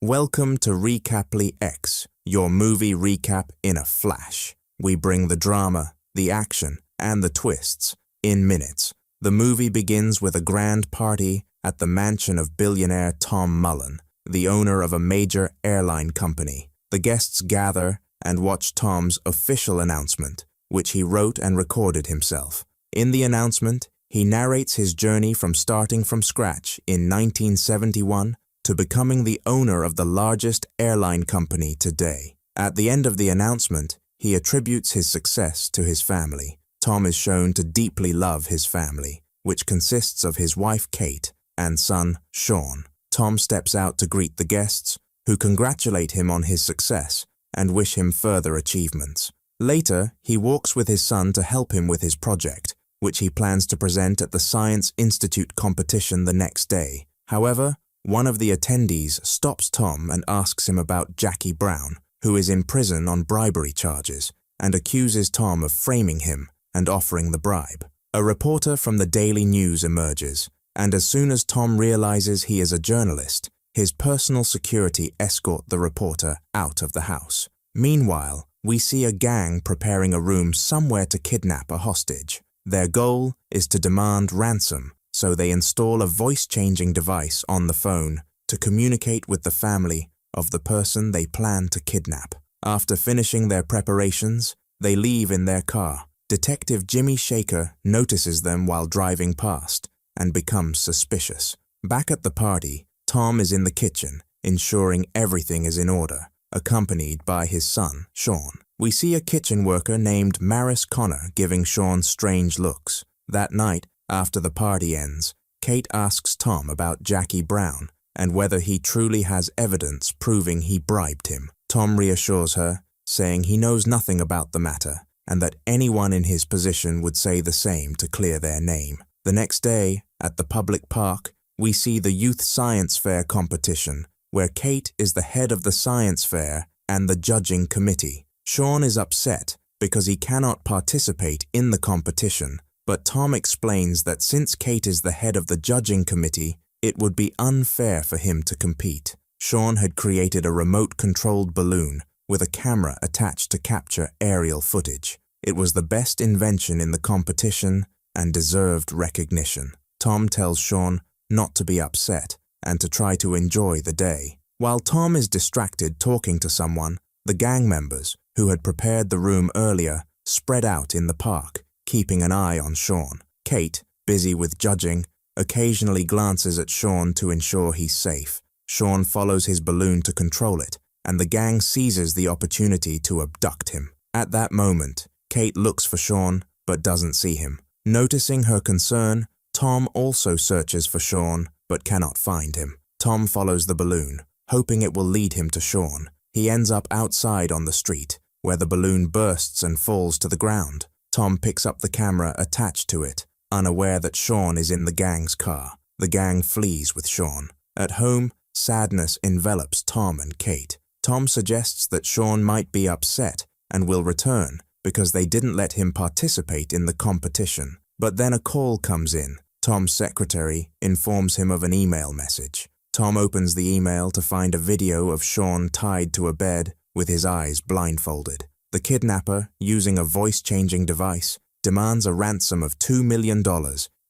Welcome to RECAPLY X, your movie recap in a flash. We bring the drama, the action, and the twists in minutes. The movie begins with a grand party at the mansion of billionaire Tom Mullen, the owner of a major airline company. The guests gather and watch Tom's official announcement, which he wrote and recorded himself. In the announcement, he narrates his journey from starting from scratch in 1971 to becoming the owner of the largest airline company today. At the end of the announcement, he attributes his success to his family. Tom is shown to deeply love his family, which consists of his wife Kate and son Sean. Tom steps out to greet the guests, who congratulate him on his success and wish him further achievements. Later, he walks with his son to help him with his project, which he plans to present at the Science Institute competition the next day. However, one of the attendees stops Tom and asks him about Jackie Brown, who is in prison on bribery charges, and accuses Tom of framing him and offering the bribe. A reporter from the Daily News emerges, and as soon as Tom realizes he is a journalist, his personal security escort the reporter out of the house. Meanwhile, we see a gang preparing a room somewhere to kidnap a hostage. Their goal is to demand ransom, so they install a voice-changing device on the phone to communicate with the family of the person they plan to kidnap. After finishing their preparations, they leave in their car. Detective Jimmy Shaker notices them while driving past and becomes suspicious. Back at the party, Tom is in the kitchen, ensuring everything is in order, accompanied by his son, Sean. We see a kitchen worker named Maris Connor giving Sean strange looks. That night, after the party ends, Kate asks Tom about Jackie Brown and whether he truly has evidence proving he bribed him. Tom reassures her, saying he knows nothing about the matter and that anyone in his position would say the same to clear their name. The next day, at the public park, we see the Youth Science Fair competition, where Kate is the head of the science fair and the judging committee. Sean is upset because he cannot participate in the competition, but Tom explains that since Kate is the head of the judging committee, it would be unfair for him to compete. Sean had created a remote-controlled balloon with a camera attached to capture aerial footage. It was the best invention in the competition and deserved recognition. Tom tells Sean not to be upset and to try to enjoy the day. While Tom is distracted talking to someone, the gang members, who had prepared the room earlier, spread out in the park, keeping an eye on Sean. Kate, busy with judging, occasionally glances at Sean to ensure he's safe. Sean follows his balloon to control it, and the gang seizes the opportunity to abduct him. At that moment, Kate looks for Sean but doesn't see him. Noticing her concern, Tom also searches for Sean but cannot find him. Tom follows the balloon, hoping it will lead him to Sean. He ends up outside on the street, where the balloon bursts and falls to the ground. Tom picks up the camera attached to it, unaware that Sean is in the gang's car. The gang flees with Sean. At home, sadness envelops Tom and Kate. Tom suggests that Sean might be upset and will return because they didn't let him participate in the competition. But then a call comes in. Tom's secretary informs him of an email message. Tom opens the email to find a video of Sean tied to a bed with his eyes blindfolded. The kidnapper, using a voice-changing device, demands a ransom of $2 million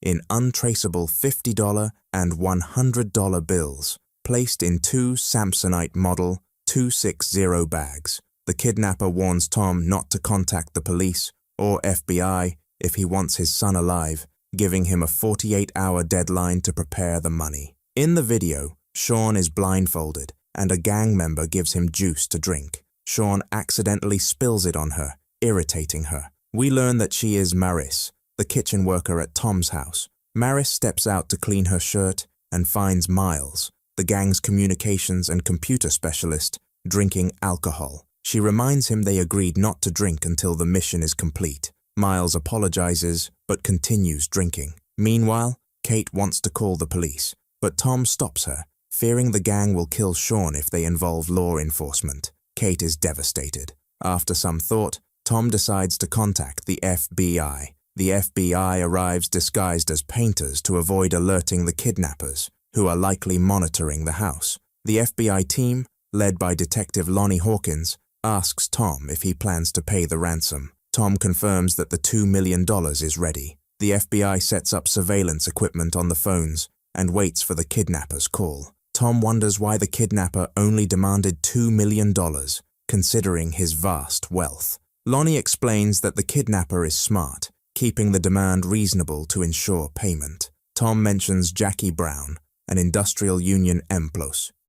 in untraceable $50 and $100 bills, placed in 2 Samsonite Model 260 bags. The kidnapper warns Tom not to contact the police or FBI if he wants his son alive, giving him a 48-hour deadline to prepare the money. In the video, Sean is blindfolded and a gang member gives him juice to drink. Sean accidentally spills it on her, irritating her. We learn that she is Maris, the kitchen worker at Tom's house. Maris steps out to clean her shirt and finds Miles, the gang's communications and computer specialist, drinking alcohol. She reminds him they agreed not to drink until the mission is complete. Miles apologizes but continues drinking. Meanwhile, Kate wants to call the police, but Tom stops her, fearing the gang will kill Sean if they involve law enforcement. Kate is devastated. After some thought, Tom decides to contact the FBI. The FBI arrives disguised as painters to avoid alerting the kidnappers, who are likely monitoring the house. The FBI team, led by Detective Lonnie Hawkins, asks Tom if he plans to pay the ransom. Tom confirms that the $2 million is ready. The FBI sets up surveillance equipment on the phones and waits for the kidnapper's call. Tom wonders why the kidnapper only demanded $2 million, considering his vast wealth. Lonnie explains that the kidnapper is smart, keeping the demand reasonable to ensure payment. Tom mentions Jackie Brown, an industrial union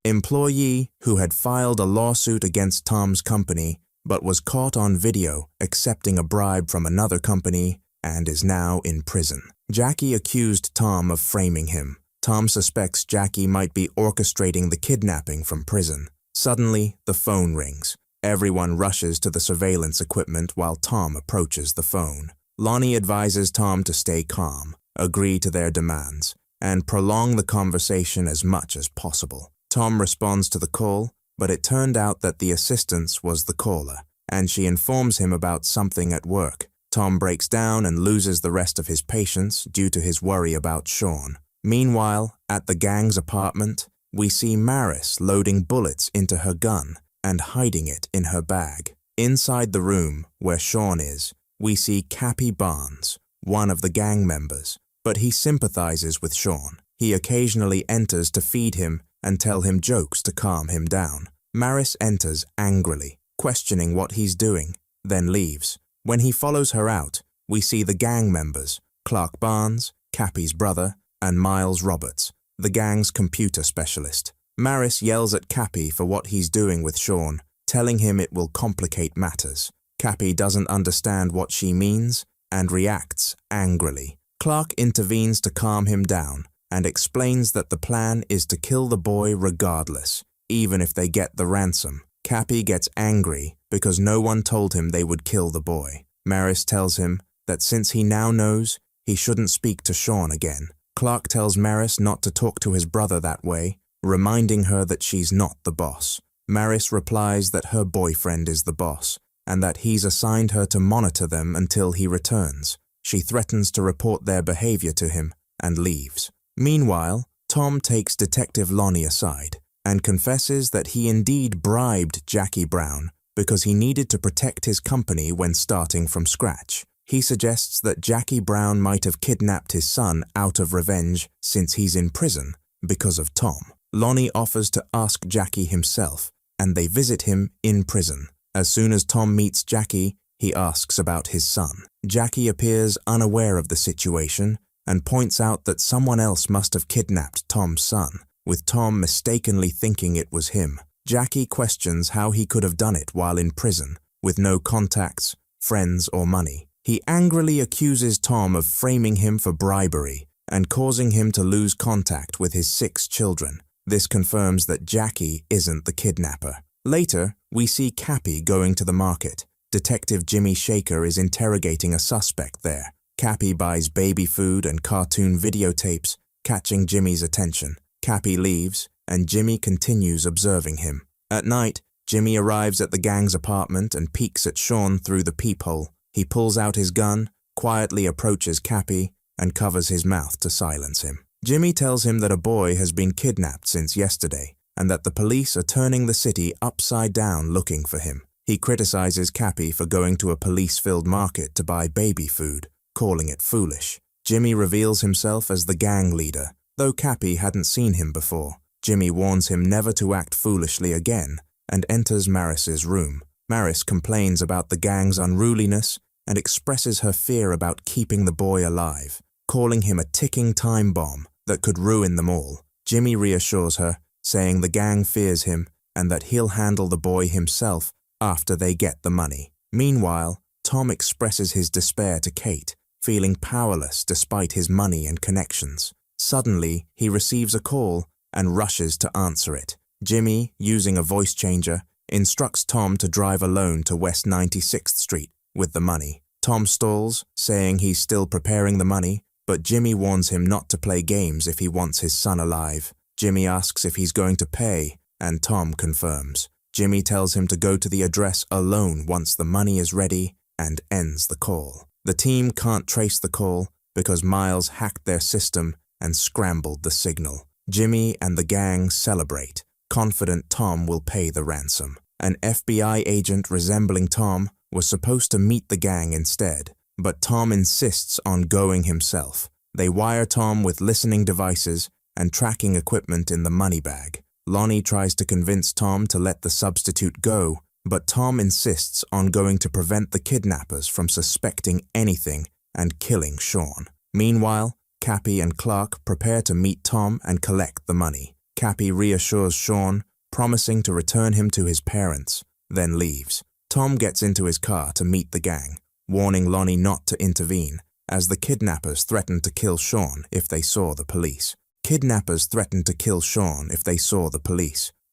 employee who had filed a lawsuit against Tom's company but was caught on video accepting a bribe from another company and is now in prison. Jackie accused Tom of framing him. Tom suspects Jackie might be orchestrating the kidnapping from prison. Suddenly, the phone rings. Everyone rushes to the surveillance equipment while Tom approaches the phone. Lonnie advises Tom to stay calm, agree to their demands, and prolong the conversation as much as possible. Tom responds to the call, but it turned out that the assistant was the caller, and she informs him about something at work. Tom breaks down and loses the rest of his patience due to his worry about Sean. Meanwhile, at the gang's apartment, we see Maris loading bullets into her gun and hiding it in her bag. Inside the room where Sean is, we see Cappy Barnes, one of the gang members, but he sympathizes with Sean. He occasionally enters to feed him and tell him jokes to calm him down. Maris enters angrily, questioning what he's doing, then leaves. When he follows her out, we see the gang members, Clark Barnes, Cappy's brother, and Miles Roberts, the gang's computer specialist. Maris yells at Cappy for what he's doing with Sean, telling him it will complicate matters. Cappy doesn't understand what she means and reacts angrily. Clark intervenes to calm him down and explains that the plan is to kill the boy regardless, even if they get the ransom. Cappy gets angry because no one told him they would kill the boy. Maris tells him that since he now knows, he shouldn't speak to Sean again. Clark tells Maris not to talk to his brother that way, reminding her that she's not the boss. Maris replies that her boyfriend is the boss, and that he's assigned her to monitor them until he returns. She threatens to report their behavior to him and leaves. Meanwhile, Tom takes Detective Lonnie aside and confesses that he indeed bribed Jackie Brown because he needed to protect his company when starting from scratch. He suggests that Jackie Brown might have kidnapped his son out of revenge since he's in prison because of Tom. Lonnie offers to ask Jackie himself, and they visit him in prison. As soon as Tom meets Jackie, he asks about his son. Jackie appears unaware of the situation and points out that someone else must have kidnapped Tom's son, with Tom mistakenly thinking it was him. Jackie questions how he could have done it while in prison, with no contacts, friends, or money. He angrily accuses Tom of framing him for bribery and causing him to lose contact with his 6 children. This confirms that Jackie isn't the kidnapper. Later, we see Cappy going to the market. Detective Jimmy Shaker is interrogating a suspect there. Cappy buys baby food and cartoon videotapes, catching Jimmy's attention. Cappy leaves, and Jimmy continues observing him. At night, Jimmy arrives at the gang's apartment and peeks at Sean through the peephole. He pulls out his gun, quietly approaches Cappy, and covers his mouth to silence him. Jimmy tells him that a boy has been kidnapped since yesterday, and that the police are turning the city upside down looking for him. He criticizes Cappy for going to a police-filled market to buy baby food, calling it foolish. Jimmy reveals himself as the gang leader, though Cappy hadn't seen him before. Jimmy warns him never to act foolishly again and enters Maris's room. Maris complains about the gang's unruliness and expresses her fear about keeping the boy alive, calling him a ticking time bomb that could ruin them all. Jimmy reassures her, saying the gang fears him and that he'll handle the boy himself after they get the money. Meanwhile, Tom expresses his despair to Kate, feeling powerless despite his money and connections. Suddenly, he receives a call and rushes to answer it. Jimmy, using a voice changer, instructs Tom to drive alone to West 96th Street with the money. Tom stalls, saying he's still preparing the money, but Jimmy warns him not to play games if he wants his son alive. Jimmy asks if he's going to pay, and Tom confirms. Jimmy tells him to go to the address alone once the money is ready and ends the call. The team can't trace the call because Miles hacked their system and scrambled the signal. Jimmy and the gang celebrate, confident Tom will pay the ransom. An FBI agent resembling Tom was supposed to meet the gang instead, but Tom insists on going himself. They wire Tom with listening devices and tracking equipment in the money bag. Lonnie tries to convince Tom to let the substitute go, but Tom insists on going to prevent the kidnappers from suspecting anything and killing Sean. Meanwhile, Cappy and Clark prepare to meet Tom and collect the money. Cappy reassures Sean, promising to return him to his parents, then leaves. Tom gets into his car to meet the gang, warning Lonnie not to intervene, as the kidnappers threatened to kill Sean if they saw the police.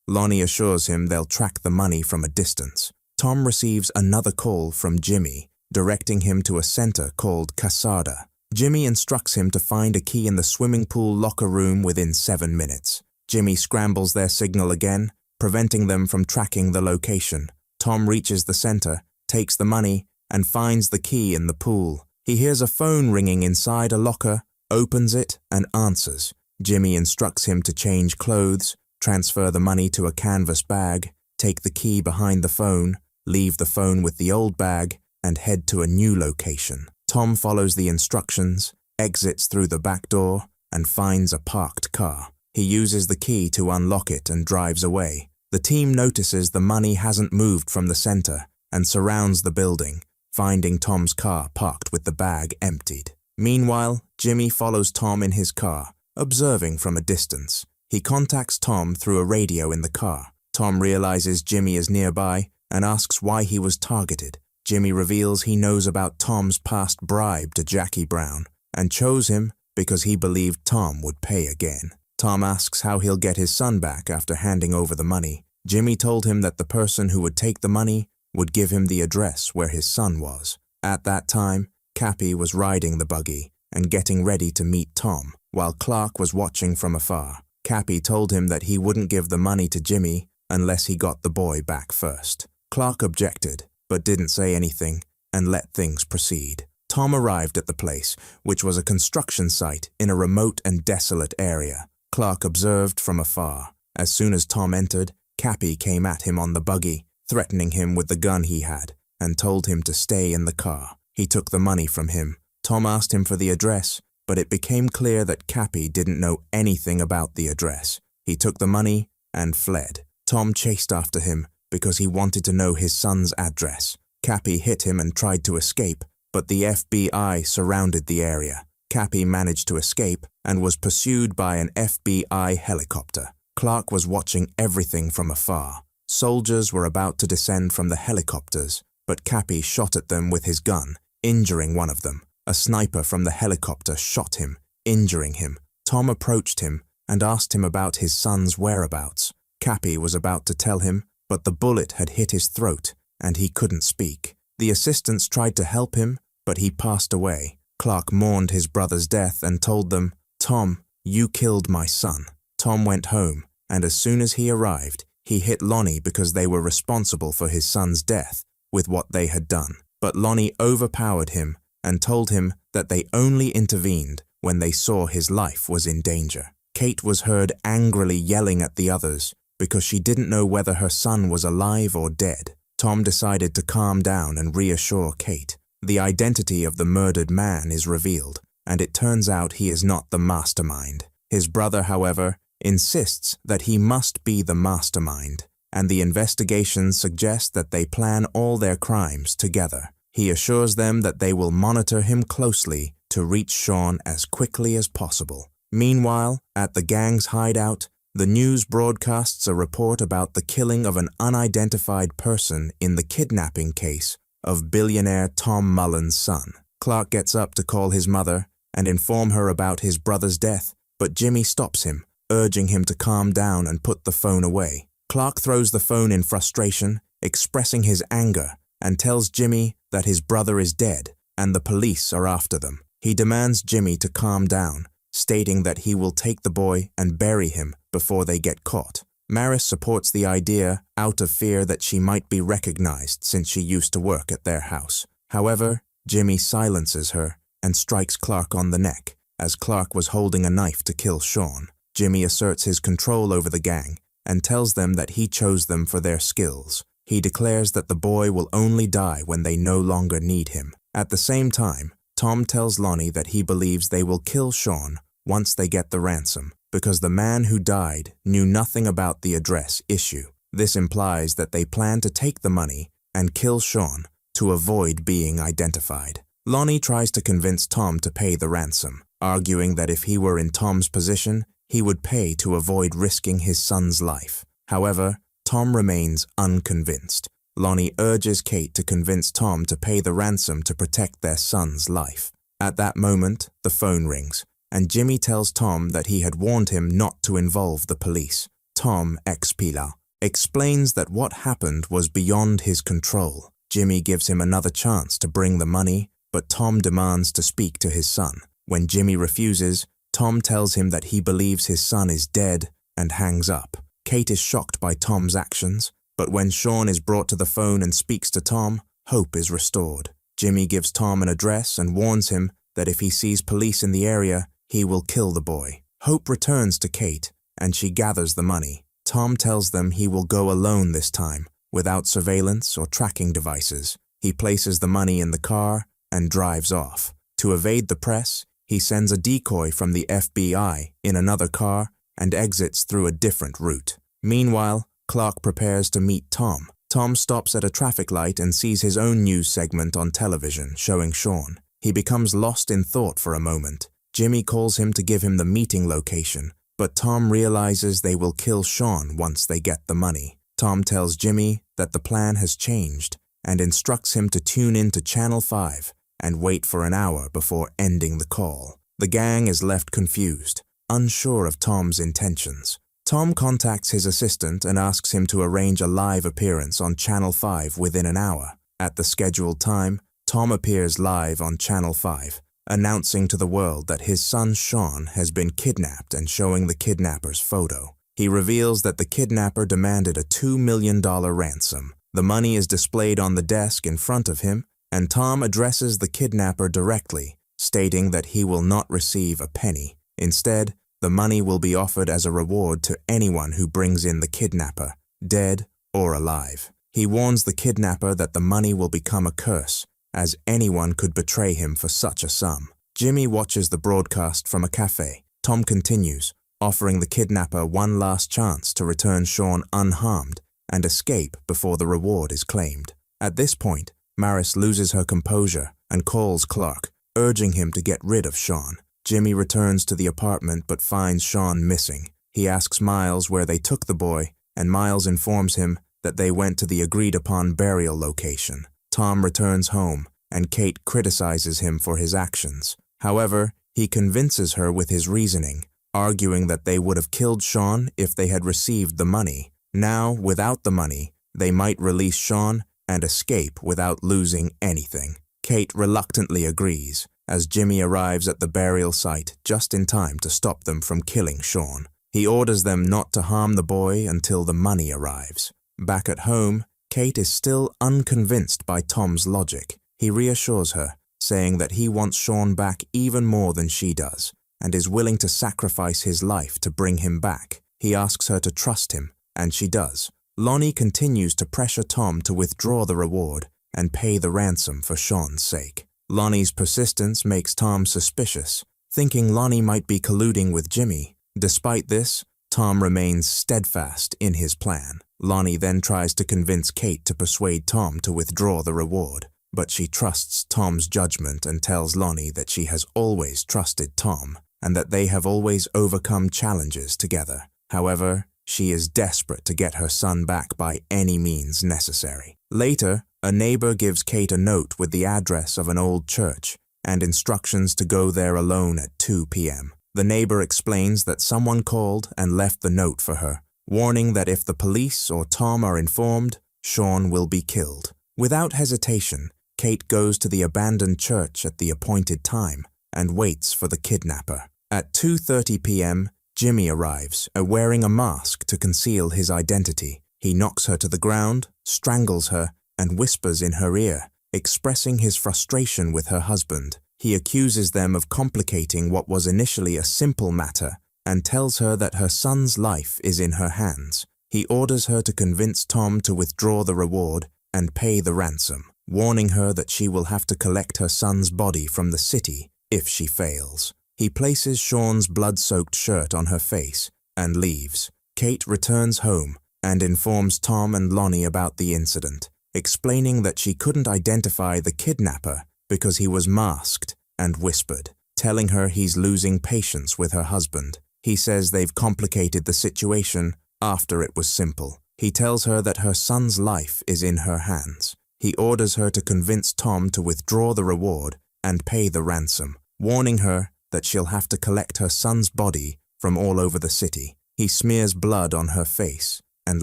Lonnie assures him they'll track the money from a distance. Tom receives another call from Jimmy, directing him to a center called Casada. Jimmy instructs him to find a key in the swimming pool locker room within 7 minutes. Jimmy scrambles their signal again, preventing them from tracking the location. Tom reaches the center, takes the money, and finds the key in the pool. He hears a phone ringing inside a locker, opens it, and answers. Jimmy instructs him to change clothes, transfer the money to a canvas bag, take the key behind the phone, leave the phone with the old bag, and head to a new location. Tom follows the instructions, exits through the back door, and finds a parked car. He uses the key to unlock it and drives away. The team notices the money hasn't moved from the center and surrounds the building, finding Tom's car parked with the bag emptied. Meanwhile, Jimmy follows Tom in his car, observing from a distance. He contacts Tom through a radio in the car. Tom realizes Jimmy is nearby and asks why he was targeted. Jimmy reveals he knows about Tom's past bribe to Jackie Brown and chose him because he believed Tom would pay again. Tom asks how he'll get his son back after handing over the money. Jimmy told him that the person who would take the money would give him the address where his son was. At that time, Cappy was riding the buggy and getting ready to meet Tom, while Clark was watching from afar. Cappy told him that he wouldn't give the money to Jimmy unless he got the boy back first. Clark objected, but didn't say anything and let things proceed. Tom arrived at the place, which was a construction site in a remote and desolate area. Clark observed from afar. As soon as Tom entered, Cappy came at him on the buggy, threatening him with the gun he had, and told him to stay in the car. He took the money from him. Tom asked him for the address, but it became clear that Cappy didn't know anything about the address. He took the money and fled. Tom chased after him because he wanted to know his son's address. Cappy hit him and tried to escape, but the FBI surrounded the area. Cappy managed to escape and was pursued by an FBI helicopter. Clark was watching everything from afar. Soldiers were about to descend from the helicopters, but Cappy shot at them with his gun, injuring one of them. A sniper from the helicopter shot him, injuring him. Tom approached him and asked him about his son's whereabouts. Cappy was about to tell him, but the bullet had hit his throat and he couldn't speak. The assistants tried to help him, but he passed away. Clark mourned his brother's death and told them, "Tom, you killed my son." Tom went home, and as soon as he arrived, he hit Lonnie because they were responsible for his son's death with what they had done. But Lonnie overpowered him and told him that they only intervened when they saw his life was in danger. Kate was heard angrily yelling at the others because she didn't know whether her son was alive or dead. Tom decided to calm down and reassure Kate. The identity of the murdered man is revealed, and it turns out he is not the mastermind. His brother, however, insists that he must be the mastermind, and the investigations suggest that they plan all their crimes together. He assures them that they will monitor him closely to reach Sean as quickly as possible. Meanwhile, at the gang's hideout, the news broadcasts a report about the killing of an unidentified person in the kidnapping case of billionaire Tom Mullen's son. Clark gets up to call his mother and inform her about his brother's death, but Jimmy stops him, urging him to calm down and put the phone away. Clark throws the phone in frustration, expressing his anger, and tells Jimmy that his brother is dead and the police are after them. He demands Jimmy to calm down, stating that he will take the boy and bury him before they get caught. Maris supports the idea out of fear that she might be recognized since she used to work at their house. However, Jimmy silences her and strikes Clark on the neck, as Clark was holding a knife to kill Sean. Jimmy asserts his control over the gang and tells them that he chose them for their skills. He declares that the boy will only die when they no longer need him. At the same time, Tom tells Lonnie that he believes they will kill Sean once they get the ransom, because the man who died knew nothing about the address issue. This implies that they plan to take the money and kill Sean to avoid being identified. Lonnie tries to convince Tom to pay the ransom, arguing that if he were in Tom's position, he would pay to avoid risking his son's life. However, Tom remains unconvinced. Lonnie urges Kate to convince Tom to pay the ransom to protect their son's life. At that moment, the phone rings, and Jimmy tells Tom that he had warned him not to involve the police. Tom explains that what happened was beyond his control. Jimmy gives him another chance to bring the money, but Tom demands to speak to his son. When Jimmy refuses, Tom tells him that he believes his son is dead and hangs up. Kate is shocked by Tom's actions, but when Sean is brought to the phone and speaks to Tom, hope is restored. Jimmy gives Tom an address and warns him that if he sees police in the area, he will kill the boy. Hope returns to Kate, and she gathers the money. Tom tells them he will go alone this time, without surveillance or tracking devices. He places the money in the car and drives off. To evade the press, he sends a decoy from the FBI in another car and exits through a different route. Meanwhile, Clark prepares to meet Tom. Tom stops at a traffic light and sees his own news segment on television showing Sean. He becomes lost in thought for a moment. Jimmy calls him to give him the meeting location, but Tom realizes they will kill Sean once they get the money. Tom tells Jimmy that the plan has changed and instructs him to tune in to Channel 5 and wait for an hour before ending the call. The gang is left confused, unsure of Tom's intentions. Tom contacts his assistant and asks him to arrange a live appearance on Channel 5 within an hour. At the scheduled time, Tom appears live on Channel 5, announcing to the world that his son Sean has been kidnapped and showing the kidnapper's photo. He reveals that the kidnapper demanded a $2 million ransom. The money is displayed on the desk in front of him, and Tom addresses the kidnapper directly, stating that he will not receive a penny. Instead, the money will be offered as a reward to anyone who brings in the kidnapper, dead or alive. He warns the kidnapper that the money will become a curse, as anyone could betray him for such a sum. Jimmy watches the broadcast from a cafe. Tom continues, offering the kidnapper one last chance to return Sean unharmed and escape before the reward is claimed. At this point, Maris loses her composure and calls Clark, urging him to get rid of Sean. Jimmy returns to the apartment but finds Sean missing. He asks Miles where they took the boy, and Miles informs him that they went to the agreed-upon burial location. Tom returns home, and Kate criticizes him for his actions. However, he convinces her with his reasoning, arguing that they would have killed Sean if they had received the money. Now, without the money, they might release Sean and escape without losing anything. Kate reluctantly agrees, as Jimmy arrives at the burial site just in time to stop them from killing Sean. He orders them not to harm the boy until the money arrives. Back at home, Kate is still unconvinced by Tom's logic. He reassures her, saying that he wants Sean back even more than she does, and is willing to sacrifice his life to bring him back. He asks her to trust him, and she does. Lonnie continues to pressure Tom to withdraw the reward and pay the ransom for Sean's sake. Lonnie's persistence makes Tom suspicious, thinking Lonnie might be colluding with Jimmy. Despite this, Tom remains steadfast in his plan. Lonnie then tries to convince Kate to persuade Tom to withdraw the reward, but she trusts Tom's judgment and tells Lonnie that she has always trusted Tom and that they have always overcome challenges together. However, she is desperate to get her son back by any means necessary. Later, a neighbor gives Kate a note with the address of an old church and instructions to go there alone at 2 p.m. The neighbor explains that someone called and left the note for her, warning that if the police or Tom are informed, Sean will be killed. Without hesitation, Kate goes to the abandoned church at the appointed time and waits for the kidnapper. At 2:30 p.m., Jimmy arrives, wearing a mask to conceal his identity. He knocks her to the ground, strangles her, and whispers in her ear, expressing his frustration with her husband. He accuses them of complicating what was initially a simple matter and tells her that her son's life is in her hands. He orders her to convince Tom to withdraw the reward and pay the ransom, warning her that she will have to collect her son's body from the city if she fails. He places Sean's blood-soaked shirt on her face and leaves. Kate returns home and informs Tom and Lonnie about the incident, explaining that she couldn't identify the kidnapper because he was masked and whispered, telling her he's losing patience with her husband. He says they've complicated the situation after it was simple. He tells her that her son's life is in her hands. He orders her to convince Tom to withdraw the reward and pay the ransom, warning her that she'll have to collect her son's body from all over the city. He smears blood on her face and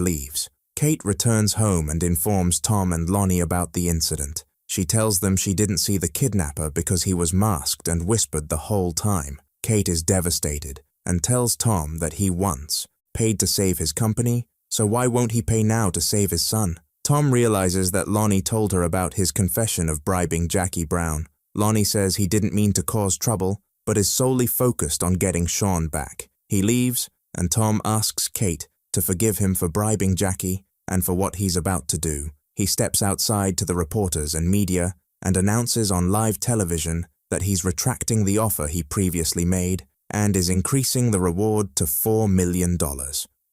leaves. Kate returns home and informs Tom and Lonnie about the incident. She tells them she didn't see the kidnapper because he was masked and whispered the whole time. Kate is devastated and tells Tom that he once paid to save his company, so why won't he pay now to save his son? Tom realizes that Lonnie told her about his confession of bribing Jackie Brown. Lonnie says he didn't mean to cause trouble, but is solely focused on getting Sean back. He leaves, and Tom asks Kate to forgive him for bribing Jackie and for what he's about to do. He steps outside to the reporters and media and announces on live television that he's retracting the offer he previously made and is increasing the reward to $4 million.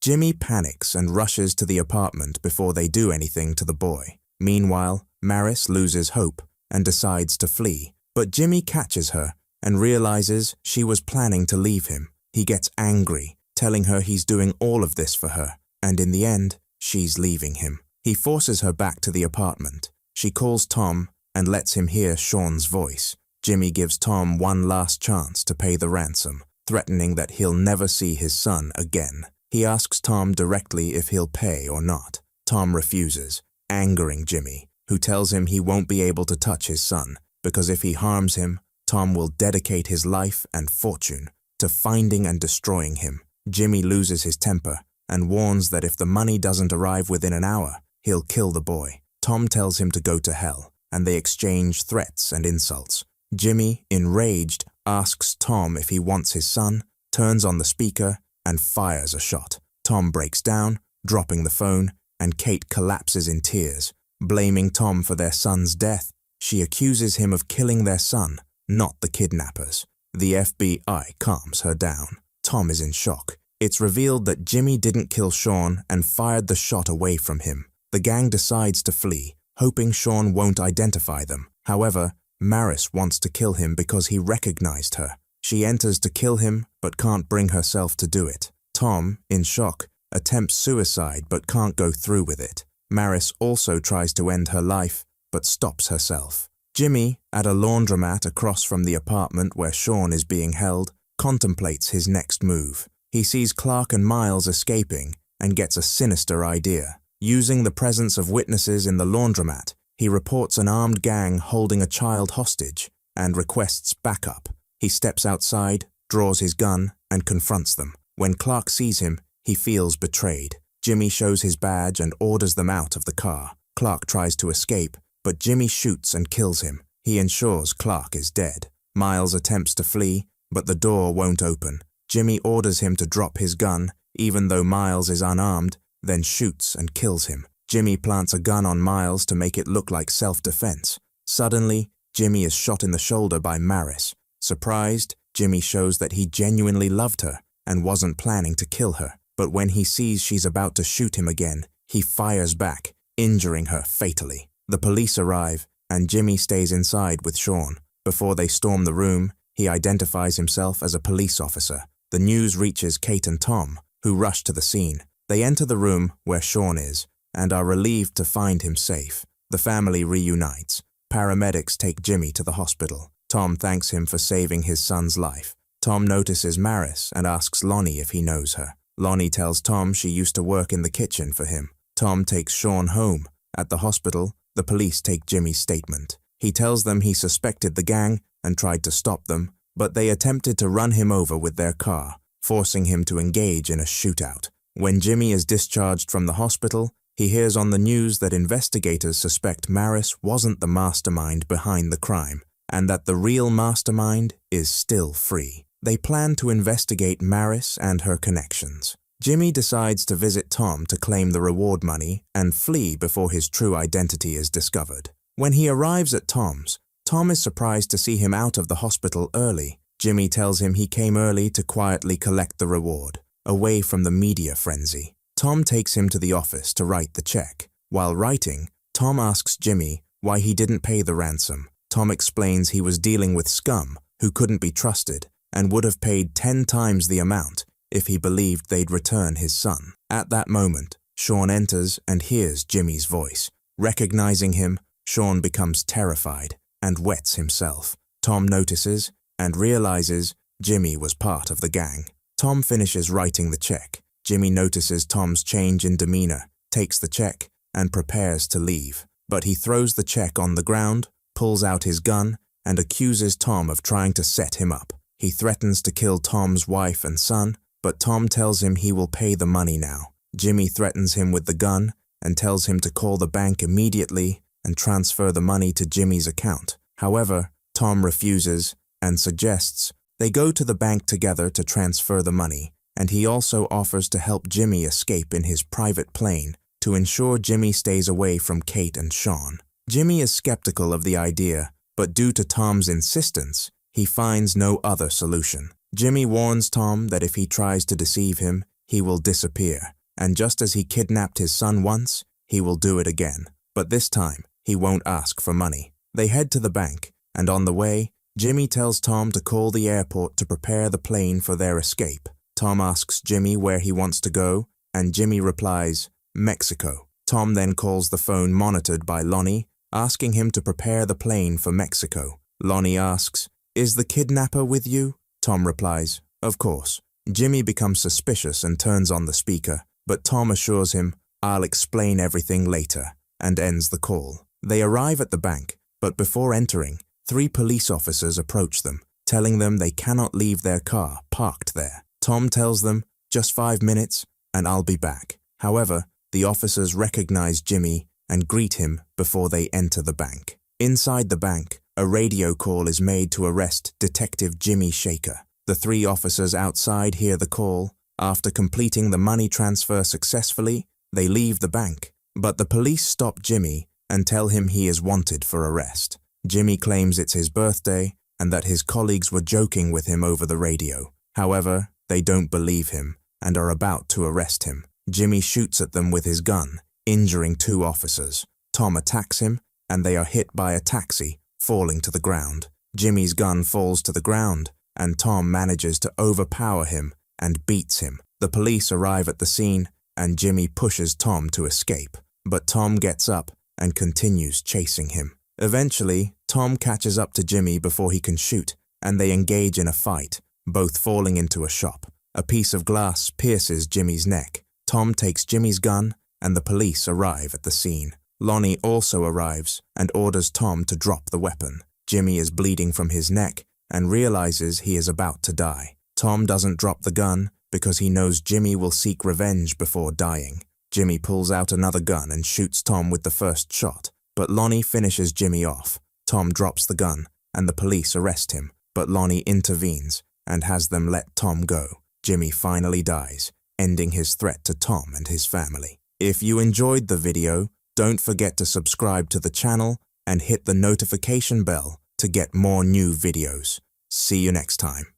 Jimmy panics and rushes to the apartment before they do anything to the boy. Meanwhile, Maris loses hope and decides to flee, but Jimmy catches her and realizes she was planning to leave him. He gets angry, telling her he's doing all of this for her, and in the end, she's leaving him. He forces her back to the apartment. She calls Tom and lets him hear Sean's voice. Jimmy gives Tom one last chance to pay the ransom, threatening that he'll never see his son again. He asks Tom directly if he'll pay or not. Tom refuses, angering Jimmy, who tells him he won't be able to touch his son because if he harms him, Tom will dedicate his life and fortune to finding and destroying him. Jimmy loses his temper and warns that if the money doesn't arrive within an hour, he'll kill the boy. Tom tells him to go to hell, and they exchange threats and insults. Jimmy, enraged, asks Tom if he wants his son, turns on the speaker, and fires a shot. Tom breaks down, dropping the phone, and Kate collapses in tears, blaming Tom for their son's death. She accuses him of killing their son, not the kidnappers. The FBI calms her down. Tom is in shock. It's revealed that Jimmy didn't kill Sean and fired the shot away from him. The gang decides to flee, hoping Sean won't identify them. However, Maris wants to kill him because he recognized her. She enters to kill him but can't bring herself to do it. Tom, in shock, attempts suicide but can't go through with it. Maris also tries to end her life but stops herself. Jimmy, at a laundromat across from the apartment where Sean is being held, contemplates his next move. He sees Clark and Miles escaping and gets a sinister idea. Using the presence of witnesses in the laundromat, he reports an armed gang holding a child hostage and requests backup. He steps outside, draws his gun, and confronts them. When Clark sees him, he feels betrayed. Jimmy shows his badge and orders them out of the car. Clark tries to escape, but Jimmy shoots and kills him. He ensures Clark is dead. Miles attempts to flee, but the door won't open. Jimmy orders him to drop his gun, even though Miles is unarmed, then shoots and kills him. Jimmy plants a gun on Miles to make it look like self-defense. Suddenly, Jimmy is shot in the shoulder by Maris. Surprised, Jimmy shows that he genuinely loved her and wasn't planning to kill her. But when he sees she's about to shoot him again, he fires back, injuring her fatally. The police arrive, and Jimmy stays inside with Sean. Before they storm the room, he identifies himself as a police officer. The news reaches Kate and Tom, who rush to the scene. They enter the room where Sean is, and are relieved to find him safe. The family reunites. Paramedics take Jimmy to the hospital. Tom thanks him for saving his son's life. Tom notices Maris and asks Lonnie if he knows her. Lonnie tells Tom she used to work in the kitchen for him. Tom takes Sean home. At the hospital, the police take Jimmy's statement. He tells them he suspected the gang and tried to stop them, but they attempted to run him over with their car, forcing him to engage in a shootout. When Jimmy is discharged from the hospital, he hears on the news that investigators suspect Maris wasn't the mastermind behind the crime, and that the real mastermind is still free. They plan to investigate Maris and her connections. Jimmy decides to visit Tom to claim the reward money and flee before his true identity is discovered. When he arrives at Tom's, Tom is surprised to see him out of the hospital early. Jimmy tells him he came early to quietly collect the reward, away from the media frenzy. Tom takes him to the office to write the check. While writing, Tom asks Jimmy why he didn't pay the ransom. Tom explains he was dealing with scum who couldn't be trusted and would have paid 10 times the amount if he believed they'd return his son. At that moment, Sean enters and hears Jimmy's voice. Recognizing him, Sean becomes terrified and wets himself. Tom notices and realizes Jimmy was part of the gang. Tom finishes writing the check. Jimmy notices Tom's change in demeanor, takes the check, and prepares to leave. But he throws the check on the ground, pulls out his gun, and accuses Tom of trying to set him up. He threatens to kill Tom's wife and son, but Tom tells him he will pay the money now. Jimmy threatens him with the gun and tells him to call the bank immediately and transfer the money to Jimmy's account. However, Tom refuses and suggests they go to the bank together to transfer the money, and he also offers to help Jimmy escape in his private plane to ensure Jimmy stays away from Kate and Sean. Jimmy is skeptical of the idea, but due to Tom's insistence, he finds no other solution. Jimmy warns Tom that if he tries to deceive him, he will disappear, and just as he kidnapped his son once, he will do it again. But this time, he won't ask for money. They head to the bank, and on the way, Jimmy tells Tom to call the airport to prepare the plane for their escape. Tom asks Jimmy where he wants to go, and Jimmy replies, Mexico. Tom then calls the phone monitored by Lonnie, asking him to prepare the plane for Mexico. Lonnie asks, Is the kidnapper with you? Tom replies, Of course. Jimmy becomes suspicious and turns on the speaker, but Tom assures him, I'll explain everything later, and ends the call. They arrive at the bank, but before entering, 3 police officers approach them, telling them they cannot leave their car parked there. Tom tells them, just 5 minutes, and I'll be back. However, the officers recognize Jimmy and greet him before they enter the bank. Inside the bank, a radio call is made to arrest Detective Jimmy Shaker. The 3 officers outside hear the call. After completing the money transfer successfully, they leave the bank, but the police stop Jimmy and tell him he is wanted for arrest. Jimmy claims it's his birthday and that his colleagues were joking with him over the radio. However, they don't believe him and are about to arrest him. Jimmy shoots at them with his gun, injuring 2 officers. Tom attacks him, and they are hit by a taxi, falling to the ground. Jimmy's gun falls to the ground, and Tom manages to overpower him and beats him. The police arrive at the scene, and Jimmy pushes Tom to escape, but Tom gets up and continues chasing him. Eventually, Tom catches up to Jimmy before he can shoot, and they engage in a fight, both falling into a shop. A piece of glass pierces Jimmy's neck. Tom takes Jimmy's gun, and the police arrive at the scene. Lonnie also arrives and orders Tom to drop the weapon. Jimmy is bleeding from his neck and realizes he is about to die. Tom doesn't drop the gun because he knows Jimmy will seek revenge before dying. Jimmy pulls out another gun and shoots Tom with the first shot, but Lonnie finishes Jimmy off. Tom drops the gun, and the police arrest him, but Lonnie intervenes and has them let Tom go. Jimmy finally dies, ending his threat to Tom and his family. If you enjoyed the video, don't forget to subscribe to the channel and hit the notification bell to get more new videos. See you next time.